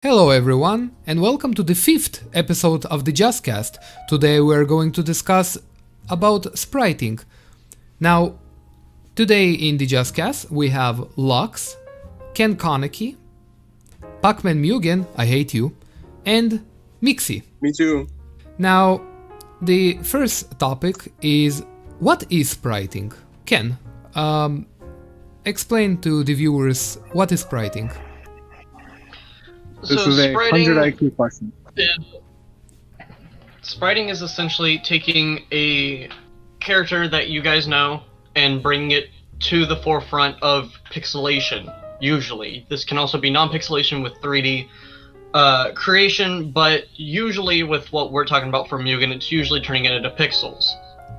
Hello everyone, and welcome to the 5th episode of the JUSCast. Today we're going to discuss about spriting. Now, today in the JUSCast we have Lux, Ken Konecki, Pac-Man MUGEN, I hate you, and Mixy. Me too. Now, the first topic is, what is spriting? Ken, explain to the viewers what is spriting. This is a 100 IQ question. Spriting is essentially taking a character that you guys know and bringing it to the forefront of pixelation, usually. This can also be non-pixelation with 3D creation, but usually with what we're talking about for MUGEN, it's usually turning it into pixels.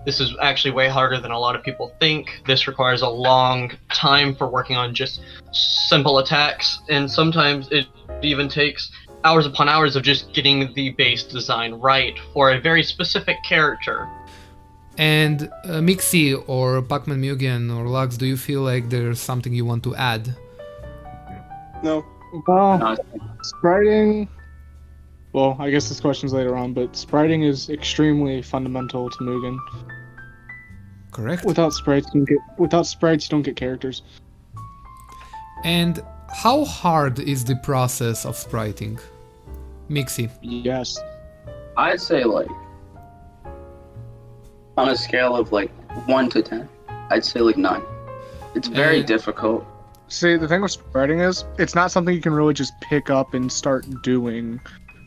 This is actually way harder than a lot of people think. This requires a long time for working on just simple attacks, and sometimes it even takes hours upon hours of just getting the base design right for a very specific character. And Mixy or Pac-Man MUGEN or Lux, do you feel like there's something you want to add? No. Well, spriting... Well, I guess this question's later on, but spriting is extremely fundamental to MUGEN. Correct. Without sprites, you don't get characters. And how hard is the process of spriting? Mixy. Yes. I'd say like on a scale of like 1 to 10, I'd say like 9. It's very difficult. See, the thing with spriting is, it's not something you can really just pick up and start doing.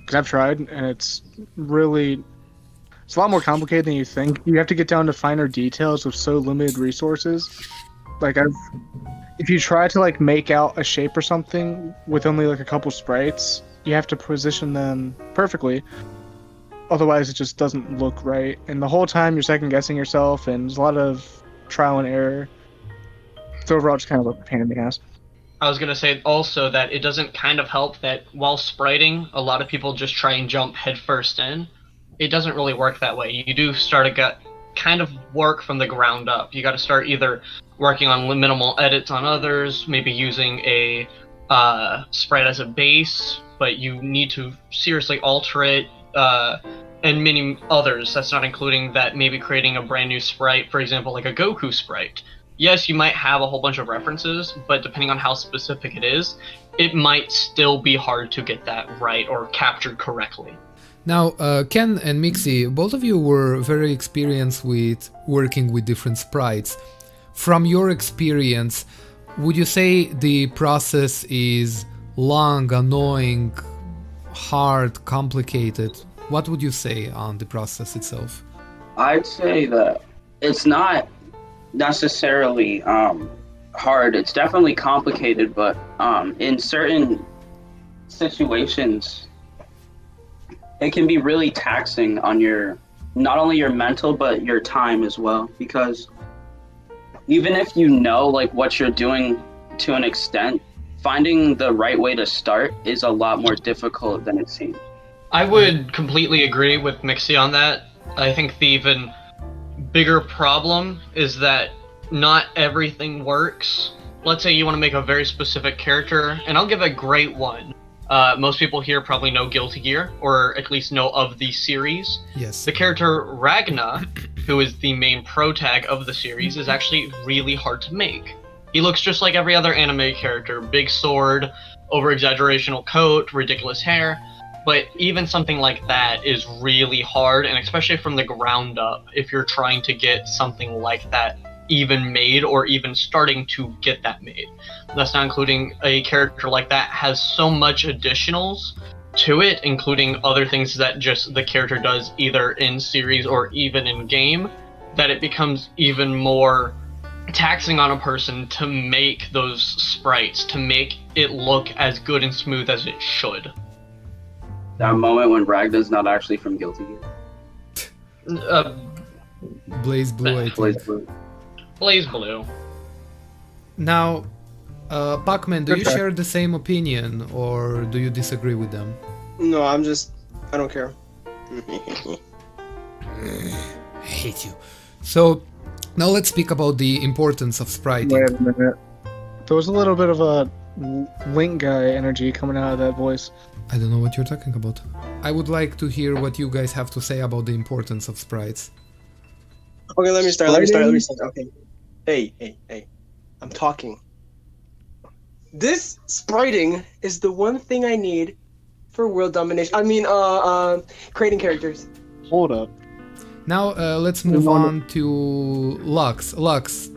Because I've tried, and it's a lot more complicated than you think. You have to get down to finer details with so limited resources. Like, if you try to like make out a shape or something with only like a couple sprites, you have to position them perfectly. Otherwise, it just doesn't look right. And the whole time you're second guessing yourself, and there's a lot of trial and error. So overall, just kind of like a pain in the ass. I was gonna say also that it doesn't kind of help that while spriting, a lot of people just try and jump headfirst in. It doesn't really work that way. You do start to kind of work from the ground up. You got to start either working on minimal edits on others, maybe using a sprite as a base, but you need to seriously alter it, and many others. That's not including that maybe creating a brand new sprite, for example, like a Goku sprite. Yes, you might have a whole bunch of references, but depending on how specific it is, it might still be hard to get that right or captured correctly. Now, Ken and Mixy, both of you were very experienced with working with different sprites. From your experience, would you say the process is long, annoying, hard, complicated? What would you say on the process itself? I'd say that it's not necessarily hard. It's definitely complicated, but in certain situations, it can be really taxing on not only your mental, but your time as well. Because even if you know like what you're doing to an extent, finding the right way to start is a lot more difficult than it seems. I would completely agree with Mixy on that. I think the even bigger problem is that not everything works. Let's say you want to make a very specific character, and I'll give a great one. Most people here probably know Guilty Gear, or at least know of the series. Yes. The character Ragna, who is the main protag of the series, is actually really hard to make. He looks just like every other anime character, big sword, over-exaggerational coat, ridiculous hair. But even something like that is really hard, and especially from the ground up, if you're trying to get something like that even made, or even starting to get that made. That's not including a character like that has so much additionals to it, including other things that just the character does either in series or even in game, that it becomes even more taxing on a person to make those sprites, to make it look as good and smooth as it should. That moment when Ragna's not actually from Guilty Gear. Blaze Blue, I think. Blaze Blue. Now, Pac-Man, do you share the same opinion, or do you disagree with them? No, I don't care. I hate you. So, now let's speak about the importance of spriting. Wait a minute. There was a little bit of a Link guy energy coming out of that voice. I don't know what you're talking about. I would like to hear what you guys have to say about the importance of sprites. Okay, let me start. Okay. Hey. I'm talking. This spriting is the one thing I need for world domination. I mean, creating characters. Hold up. Now let's move on to Lux. Lux,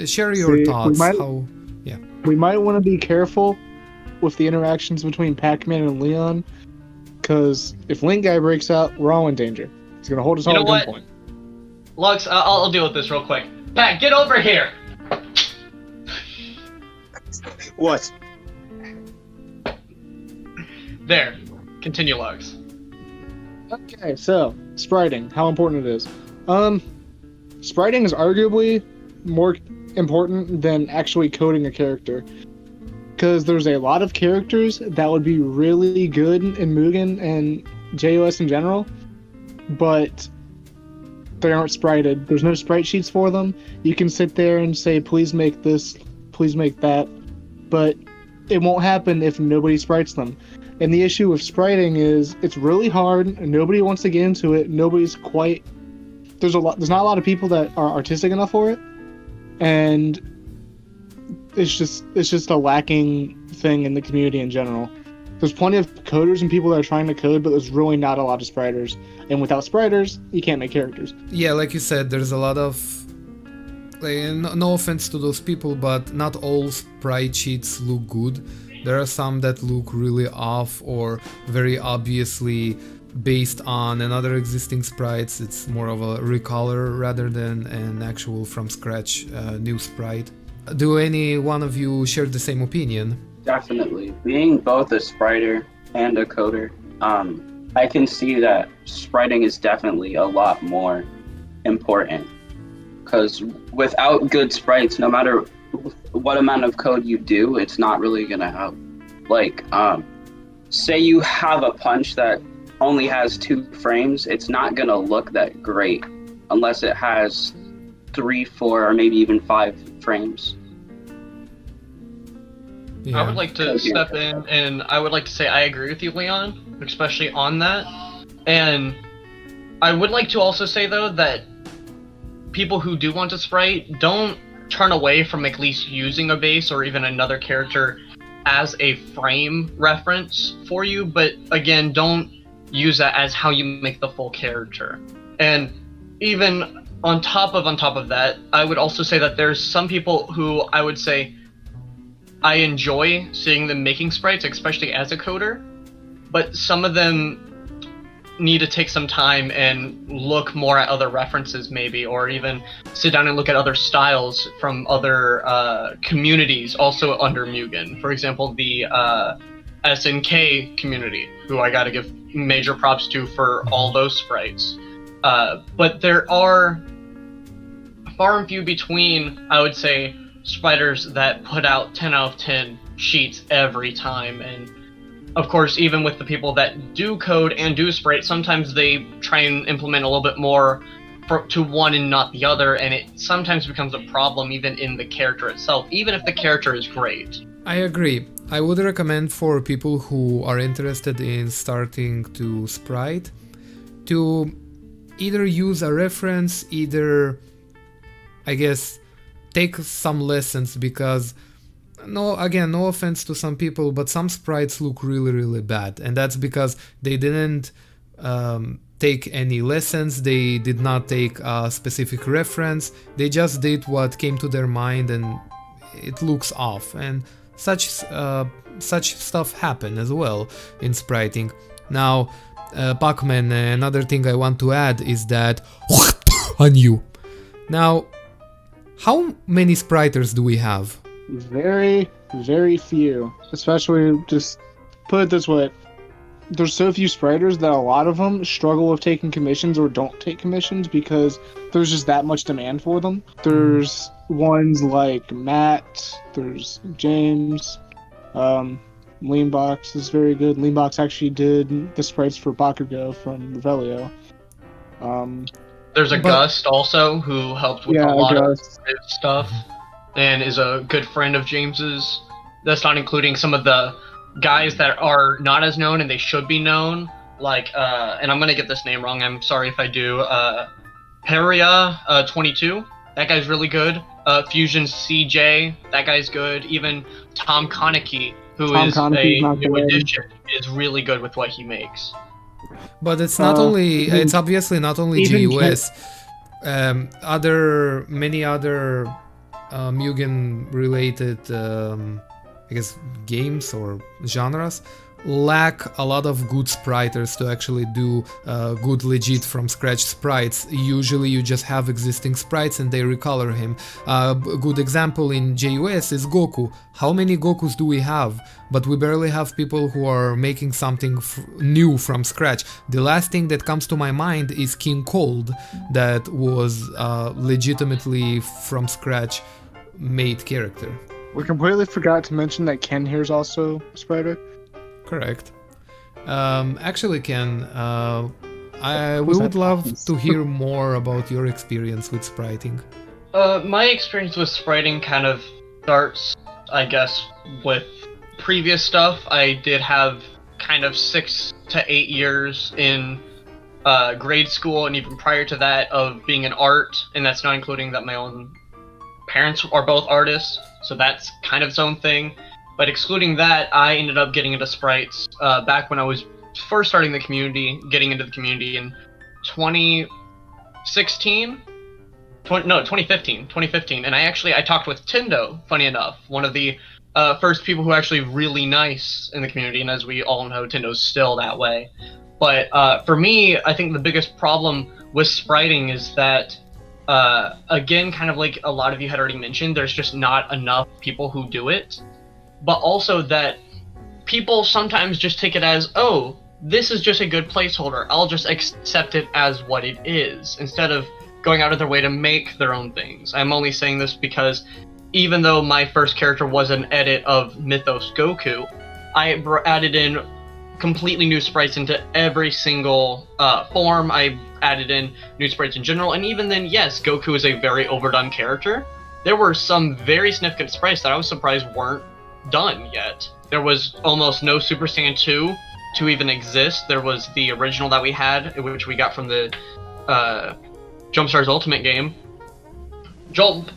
share your thoughts. We might want to be careful with the interactions between Pac-Man and Leon, because if Link Guy breaks out, we're all in danger. He's gonna hold us all at gunpoint. Lux, I'll deal with this real quick. Pat, get over here! What? There. Continue, Lux. Okay, so spriting, how important it is. Spriting is arguably more important than actually coding a character, because there's a lot of characters that would be really good in Mugen and JUS in general, but they aren't sprited. There's no sprite sheets for them. You can sit there and say, please make this, please make that, but it won't happen if nobody sprites them. And the issue with spriting is it's really hard, and nobody wants to get into it. There's not a lot of people that are artistic enough for it, and it's just a lacking thing in the community in general. There's plenty of coders and people that are trying to code, but there's really not a lot of spriters. And without spriters, you can't make characters. Yeah, like you said, there's a lot of... no offense to those people, but not all sprite sheets look good. There are some that look really off or very obviously based on another existing sprites. It's more of a recolor rather than an actual from scratch new sprite. Do any one of you share the same opinion? Definitely. Being both a spriter and a coder, I can see that spriting is definitely a lot more important. Because without good sprites, no matter what amount of code you do, it's not really gonna help. Like, say you have a punch that only has 2 frames, it's not gonna look that great unless it has 3, 4, or maybe even 5 frames. Yeah. I would like to step in and I would like to say I agree with you, Leon, especially on that. And I would like to also say, though, that people who do want to sprite, don't turn away from at least using a base or even another character as a frame reference for you, but again, don't use that as how you make the full character. And even on top of that, I would also say that there's some people who I would say I enjoy seeing them making sprites, especially as a coder, but some of them need to take some time and look more at other references maybe, or even sit down and look at other styles from other communities also under Mugen. For example, the SNK community, who I gotta give major props to for all those sprites. But there are far and few between, I would say, Spriters that put out 10 out of 10 sheets every time. And of course, even with the people that do code and do sprite, sometimes they try and implement a little bit more to one and not the other, and it sometimes becomes a problem even in the character itself, even if the character is great. I agree. I would recommend for people who are interested in starting to sprite to either use a reference, either, I guess, take some lessons, because no offense to some people, but some sprites look really bad, and that's because they didn't take any lessons, they did not take a specific reference, they just did what came to their mind and it looks off, and such stuff happen as well in spriting. Now, Pac-Man, another thing I want to add is that on you. Now, how many spriters do we have? Very, very few. Especially, just put it this way, there's so few spriters that a lot of them struggle with taking commissions or don't take commissions because there's just that much demand for them. There's ones like Matt, there's James, Leanbox is very good. Leanbox actually did the sprites for Bakugo from Revelio. There's a Gust also who helped with a lot of stuff and is a good friend of James's. That's not including some of the guys that are not as known and they should be known, like, and I'm gonna get this name wrong, I'm sorry if I do, Peria 22, that guy's really good. Fusion CJ, that guy's good. Even Tom Konecki, who is a new addition, is really good with what he makes. But it's not only, it's obviously not only JUS. Many other Mugen related, I guess, games or genres lack a lot of good spriters to actually do good legit from scratch sprites. Usually you just have existing sprites and they recolor him. A good example in JUS is Goku. How many Gokus do we have? But we barely have people who are making something new from scratch. The last thing that comes to my mind is King Cold, that was legitimately from scratch made character. We completely forgot to mention that Ken here is also a spriter. Correct. Actually, Ken, we would love to hear more about your experience with spriting. My experience with spriting kind of starts, I guess, with previous stuff. I did have kind of 6 to 8 years in grade school, and even prior to that, of being in art, and that's not including that my own parents are both artists, so that's kind of its own thing. But excluding that, I ended up getting into sprites back when I was first starting the community, getting into the community in 2016? 2015. And I talked with Tindo, funny enough, one of the first people who are actually really nice in the community, and as we all know, Tindo's still that way. But for me, I think the biggest problem with spriting is that, again, kind of like a lot of you had already mentioned, there's just not enough people who do it. But also that people sometimes just take it as, oh, this is just a good placeholder, I'll just accept it as what it is, instead of going out of their way to make their own things. I'm only saying this because even though my first character was an edit of Mythos Goku, I added in completely new sprites into every single form. I added in new sprites in general, and even then, yes, Goku is a very overdone character. There were some very significant sprites that I was surprised weren't done yet. There was almost no Super Saiyan 2 to even exist. There was the original that we had, which we got from the Jumpstars Ultimate game,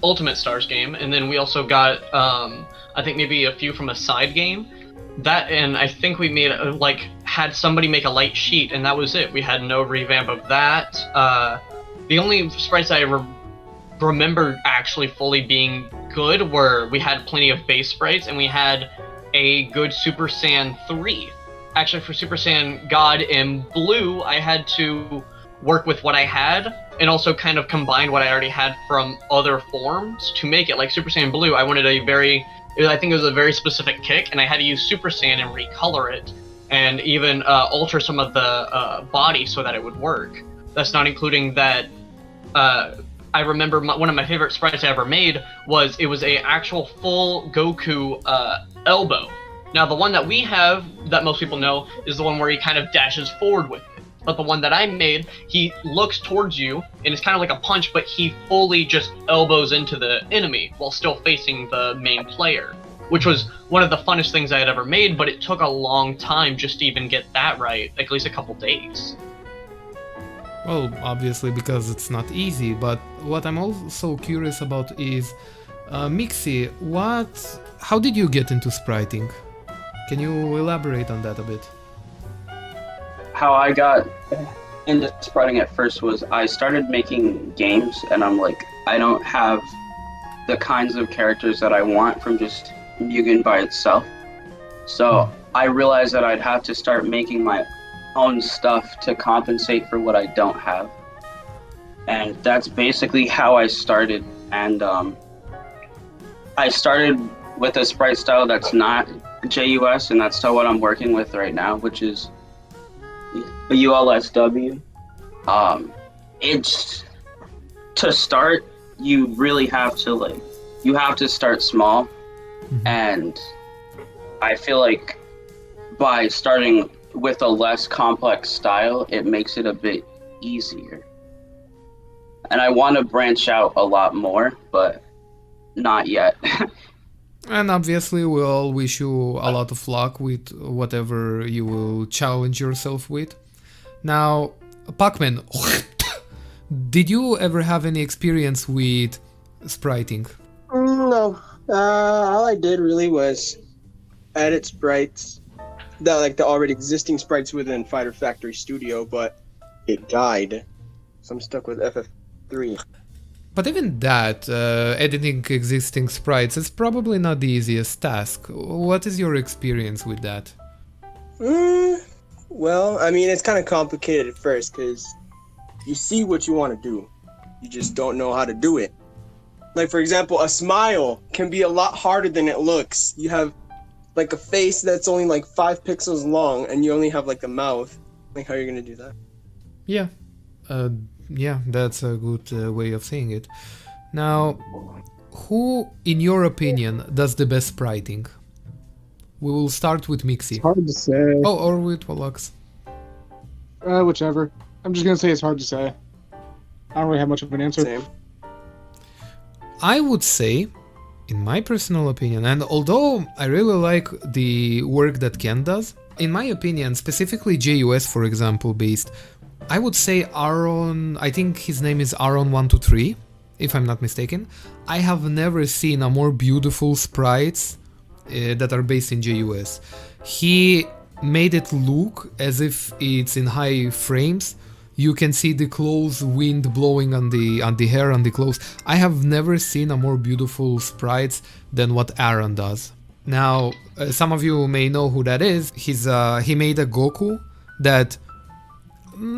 Ultimate Stars game, and then we also got I think maybe a few from a side game. That, and I think we made had somebody make a light sheet, and that was it. We had no revamp of that. The only sprites I remember actually fully being good were, we had plenty of base sprites, and we had a good Super Saiyan 3. Actually, for Super Saiyan God in Blue, I had to work with what I had, and also kind of combine what I already had from other forms to make it. Like Super Saiyan Blue, I wanted I think it was a very specific kick, and I had to use Super Saiyan and recolor it, and even alter some of the body so that it would work. That's not including that, I remember one of my favorite sprites I ever made was, it was a actual full Goku elbow. Now the one that we have, that most people know, is the one where he kind of dashes forward with it. But the one that I made, he looks towards you, and it's kind of like a punch, but he fully just elbows into the enemy while still facing the main player, which was one of the funnest things I had ever made, but it took a long time just to even get that right, like at least a couple days. Well, obviously because it's not easy, but what I'm also curious about is, Mixy, how did you get into spriting? Can you elaborate on that a bit? How I got into spriting at first was, I started making games, and I'm like, I don't have the kinds of characters that I want from just Mugen by itself. So I realized that I'd have to start making my own stuff to compensate for what I don't have. And that's basically how I started. And I started with a sprite style that's not JUS, and that's still what I'm working with right now, which is ULSW. It's, to start, you really have to start small. And I feel like by starting with a less complex style, it makes it a bit easier. And I want to branch out a lot more, but not yet. And obviously, we all wish you a lot of luck with whatever you will challenge yourself with. Now, Pacman, did you ever have any experience with spriting? No. All I did really was edit sprites, the already existing sprites within Fighter Factory Studio, but it died, so I'm stuck with FF3. But even that, editing existing sprites is probably not the easiest task. What is your experience with that? Well, I mean, it's kind of complicated at first because you see what you want to do. You just don't know how to do it. Like, for example, a smile can be a lot harder than it looks. You have, like, a face that's only, like, 5 pixels long, and you only have, like, a mouth. Like, how are you going to do that? Yeah. Yeah, that's a good way of saying it. Now, who, in your opinion, does the best spriting? We will start with Mixy. It's hard to say. Oh, or with Wallux. Whichever. I'm just gonna say it's hard to say. I don't really have much of an answer. Same. I would say, in my personal opinion, and although I really like the work that Ken does, in my opinion, specifically JUS, for example, based, I would say Aaron, I think his name is Aaron123, if I'm not mistaken. I have never seen a more beautiful sprites that are based in JUS. He made it look as if it's in high frames. You can see the clothes, wind blowing on the hair, on the clothes. I have never seen a more beautiful sprites than what Aaron does. Now, some of you may know who that is. He made a Goku that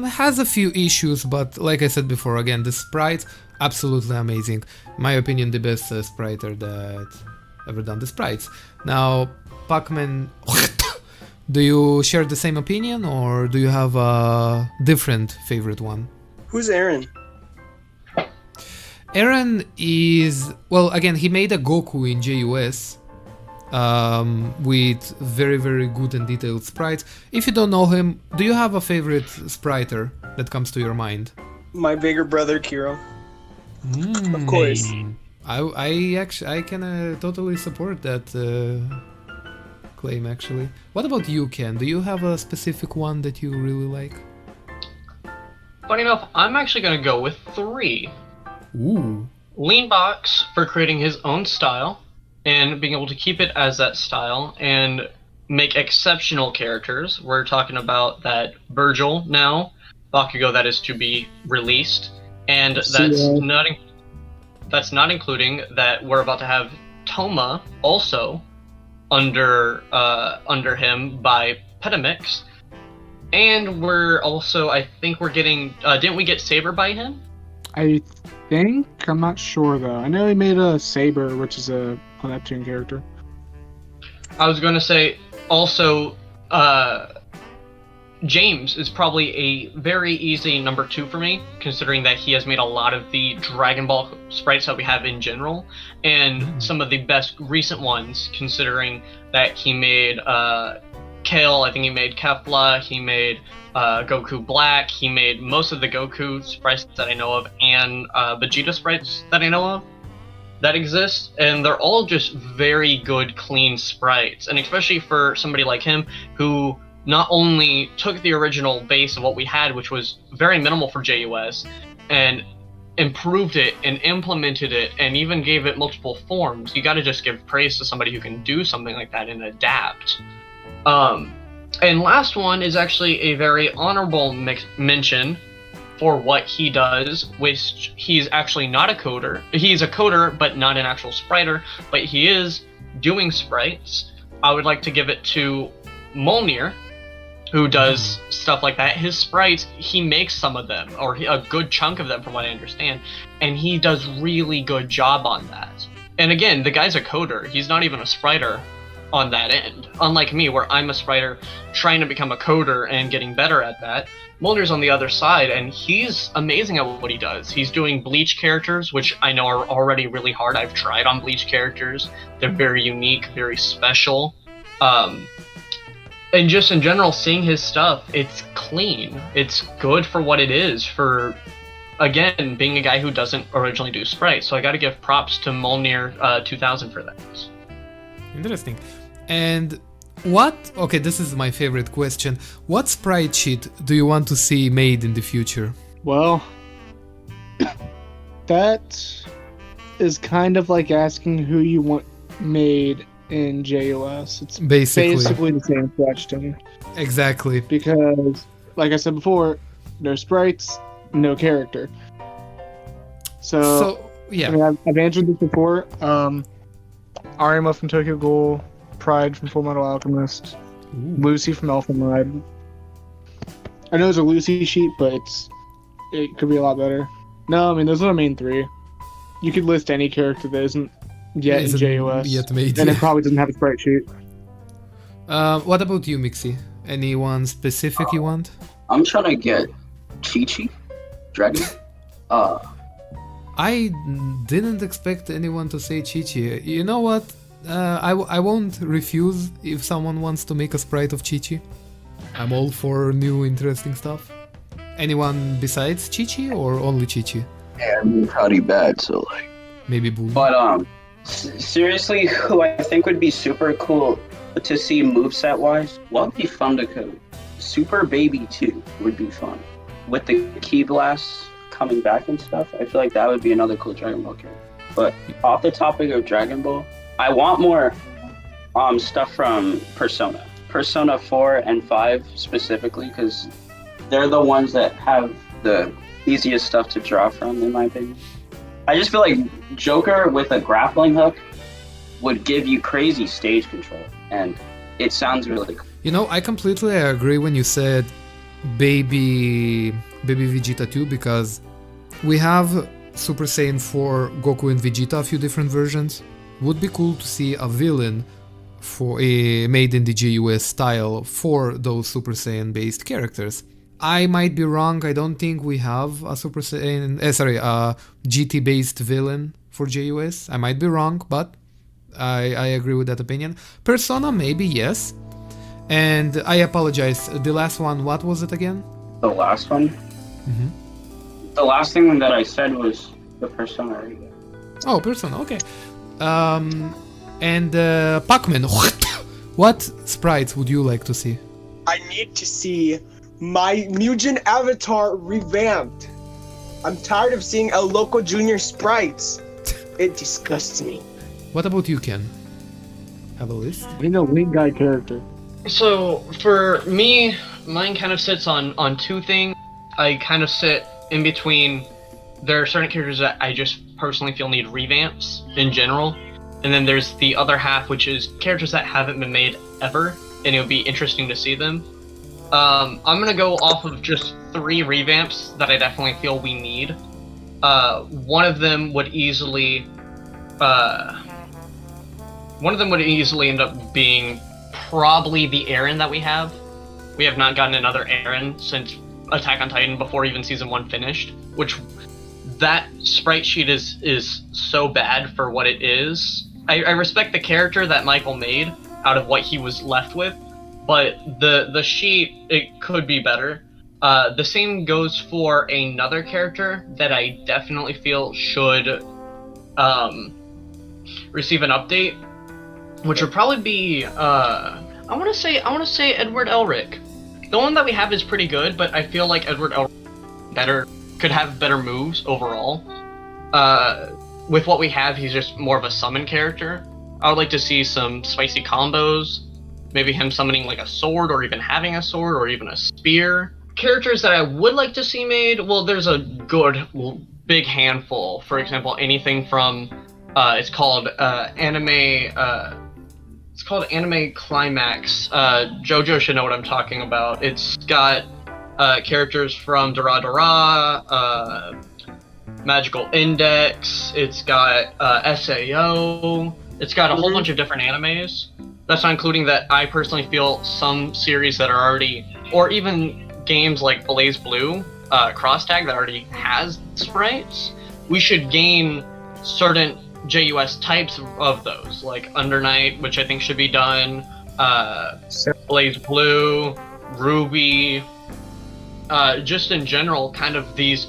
has a few issues, but like I said before, again, the sprite, absolutely amazing. In my opinion, the best spriter that ever done the sprites. Now, Pacman, do you share the same opinion, or do you have a different favorite one? Who's Aaron? Aaron is, well, again, he made a Goku in JUS with very, very good and detailed sprites. If you don't know him, do you have a favorite spriter that comes to your mind? My bigger brother, Kiro. Of course. I can totally support that claim, actually. What about you, Ken? Do you have a specific one that you really like? Funny enough, I'm actually going to go with 3. Ooh. Leanbox for creating his own style and being able to keep it as that style and make exceptional characters. We're talking about that Virgil now, Bakugo that is to be released, and that's not including that we're about to have Toma also under him by Petamix, and we're also, I think we're getting didn't we get Saber by him? I think, I'm not sure though. I know he made a Saber, which is a Neptune character. I was going to say also James is probably a very easy number 2 for me, considering that he has made a lot of the Dragon Ball sprites that we have in general, and some of the best recent ones, considering that he made Kale, I think he made Kefla, he made Goku Black, he made most of the Goku sprites that I know of, and Vegeta sprites that I know of that exist, and they're all just very good, clean sprites, and especially for somebody like him who not only took the original base of what we had, which was very minimal for JUS, and improved it and implemented it and even gave it multiple forms. You gotta just give praise to somebody who can do something like that and adapt. And last one is actually a very honorable mention for what he does, which he's actually not a coder. He's a coder, but not an actual spriter, but he is doing sprites. I would like to give it to Molnir, who does stuff like that. His sprites, he makes some of them, or a good chunk of them from what I understand, and he does really good job on that. And again, the guy's a coder. He's not even a spriter on that end. Unlike me, where I'm a spriter trying to become a coder and getting better at that, Molnir's on the other side, and he's amazing at what he does. He's doing Bleach characters, which I know are already really hard. I've tried on Bleach characters. They're very unique, very special. And just in general, seeing his stuff, it's clean. It's good for what it is, for, again, being a guy who doesn't originally do sprites. So I gotta give props to Molnir 2000 for that. Interesting. And okay, this is my favorite question. What sprite sheet do you want to see made in the future? Well, that is kind of like asking who you want made in JUS. It's basically the same question. Exactly. Because, like I said before, no sprites, no character. So yeah. I mean, I've answered this before. Arima from Tokyo Ghoul, Pride from Full Metal Alchemist, Lucy from Alpha Mide. I know there's a Lucy sheet, but it could be a lot better. No, I mean, those are the main three. You could list any character that isn't yet in JOS, yet made, and it probably doesn't have a sprite sheet. What about you, Mixy? Anyone specific you want? I'm trying to get Chi-Chi, Dragon. I didn't expect anyone to say Chi-Chi. You know what? I won't refuse if someone wants to make a sprite of Chi-Chi. I'm all for new interesting stuff. Anyone besides Chi-Chi or only Chi-Chi? Yeah, I'm pretty bad, so like... Maybe Boo. But, seriously, who I think would be super cool to see moveset-wise, what would be fun to code? Super Baby 2 would be fun. With the Key Blast coming back and stuff, I feel like that would be another cool Dragon Ball character. But off the topic of Dragon Ball, I want more stuff from Persona. Persona 4 and 5 specifically, because they're the ones that have the easiest stuff to draw from, in my opinion. I just feel like Joker with a grappling hook would give you crazy stage control, and it sounds really cool. You know, I completely agree when you said Baby Vegeta 2, because we have Super Saiyan 4 Goku and Vegeta, a few different versions. Would be cool to see a villain for made in the JUS style for those Super Saiyan based characters. I might be wrong, I don't think we have a Super Saiyan, a GT based villain for JUS. I might be wrong, but I agree with that opinion. Persona, maybe, yes. And I apologize, the last one, what was it again? The last one? Mm-hmm. The last thing that I said was the Persona. Oh, Persona, okay. And Pac-Man, what sprites would you like to see? I need to see my MUGEN avatar revamped. I'm tired of seeing a local junior sprites. It disgusts me. What about you, Ken? Have a list? I need a Link Guy character. So, for me, mine kind of sits on two things. I kind of sit in between. There are certain characters that I just personally feel need revamps in general. And then there's the other half, which is characters that haven't been made ever, and it would be interesting to see them. I'm gonna go off of just 3 revamps that I definitely feel we need. One of them would easily end up being probably the Eren that we have. We have not gotten another Eren since Attack on Titan before even Season 1 finished, which that sprite sheet is so bad for what it is. I respect the character that Michael made out of what he was left with, but the sheet, it could be better. The same goes for another character that I definitely feel should receive an update, which would probably be I want to say Edward Elric. The one that we have is pretty good, but I feel like Edward Elric could have better moves overall. With what we have, he's just more of a summon character. I would like to see some spicy combos, maybe him summoning like a sword, or even having a sword, or even a spear. Characters that I would like to see made, well, there's a good big handful. For example, anything from it's called Anime Climax. JoJo should know what I'm talking about. It's got characters from Dara Dara, Magical Index, it's got SAO, it's got a whole bunch of different animes. That's not including that I personally feel some series that are already, or even games like Blaze Blue, Crosstag that already has sprites. We should gain certain JUS types of those, like Under Night, which I think should be done, Blaze Blue, Ruby, just in general, kind of these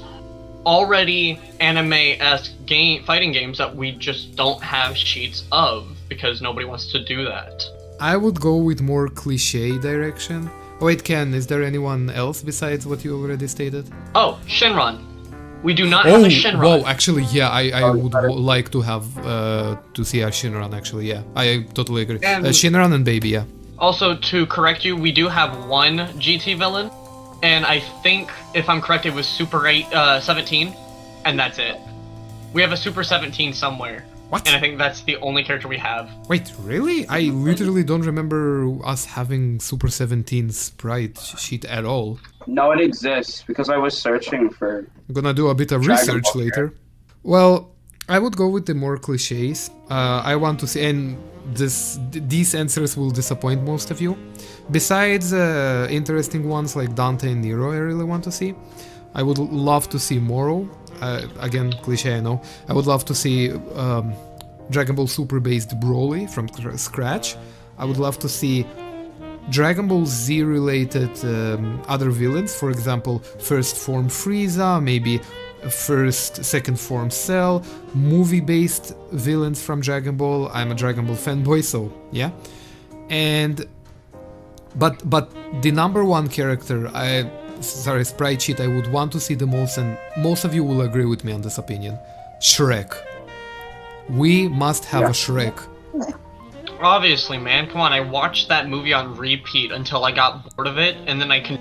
already anime-esque fighting games that we just don't have sheets of. because nobody wants to do that. I would go with more cliche direction. Wait, Ken, is there anyone else besides what you already stated? Oh, Shinron. We do not have a Shinron. Whoa, actually, yeah, I would like to have to see a Shinron. Actually, yeah, I totally agree. And- Shinron and Baby, yeah. Also, to correct you, we do have one GT villain, and I think, if I'm correct, it was Super 17, and that's it. We have a Super 17 somewhere, What? and I think that's the only character we have. Wait, really? I literally don't remember us having Super 17 sprite sheet at all. No, it exists because I was searching for. I'm gonna do a bit of Dragon research Ball later. Well, I would go with the more cliches. I want to see, and these answers will disappoint most of you. Besides interesting ones like Dante and Nero, I really want to see. I would love to see Moro. Again, cliche, I know. I would love to see Dragon Ball Super based Broly from scratch. I would love to see Dragon Ball Z related other villains, for example, first form Frieza, maybe second form Cell, movie based villains from Dragon Ball. I'm a Dragon Ball fanboy, so yeah. And but the number one character, sprite sheet I would want to see the most, and most of you will agree with me on this opinion, Shrek. We must have a Shrek. Obviously, man. Come on, I watched that movie on repeat until I got bored of it, and then I can...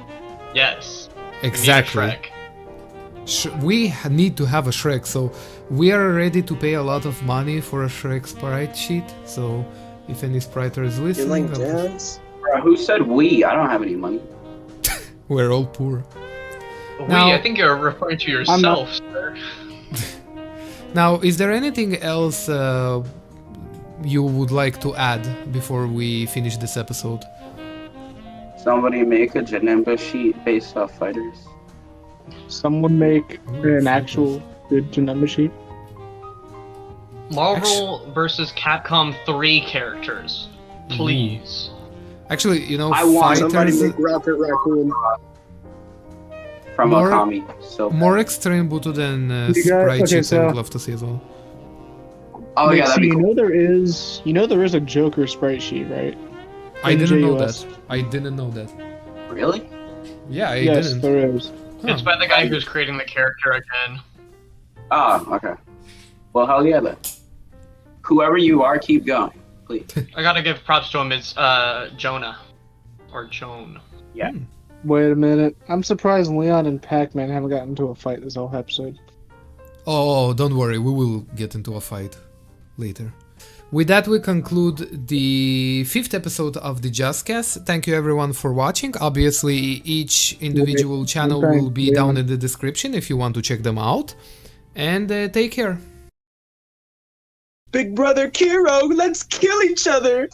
Yes. Exactly. We need a Shrek. We need to have a Shrek, so we are ready to pay a lot of money for a Shrek sprite sheet. So if any Spriter is You listening, like jazz? Bro, who said we? I don't have any money. we're all poor. Now, I think you're referring to yourself, sir. Now, is there anything else you would like to add before we finish this episode? Somebody make a Janemba sheet based off fighters. Someone make an actual good Janemba sheet. Marvel versus Capcom 3 characters. Please. Actually, you know, I want Somebody fighters, make Rocket Raccoon. From More- Okami. So more extreme Buto than You got- sprite okay, sheets I so- would love to see as well. Oh yeah, that'd be you cool. know there is a Joker sprite sheet, right? I In didn't know JUS. that. I didn't know that. Really? Yeah, I Yes, didn't. there is. It's by the guy who's creating the character again. Ah, okay. Well, hell yeah then. Whoever you are, keep going, please. I gotta give props to him. It's Jonah. Or Joan. Wait a minute. I'm surprised Leon and Pac-Man haven't gotten into a fight this whole episode. Oh, don't worry, we will get into a fight later. With that, we conclude the 5th episode of the JUSCast. Thank you everyone for watching. Obviously, each individual channel will be down in the description if you want to check them out. And take care. Big brother Kiro, let's kill each other!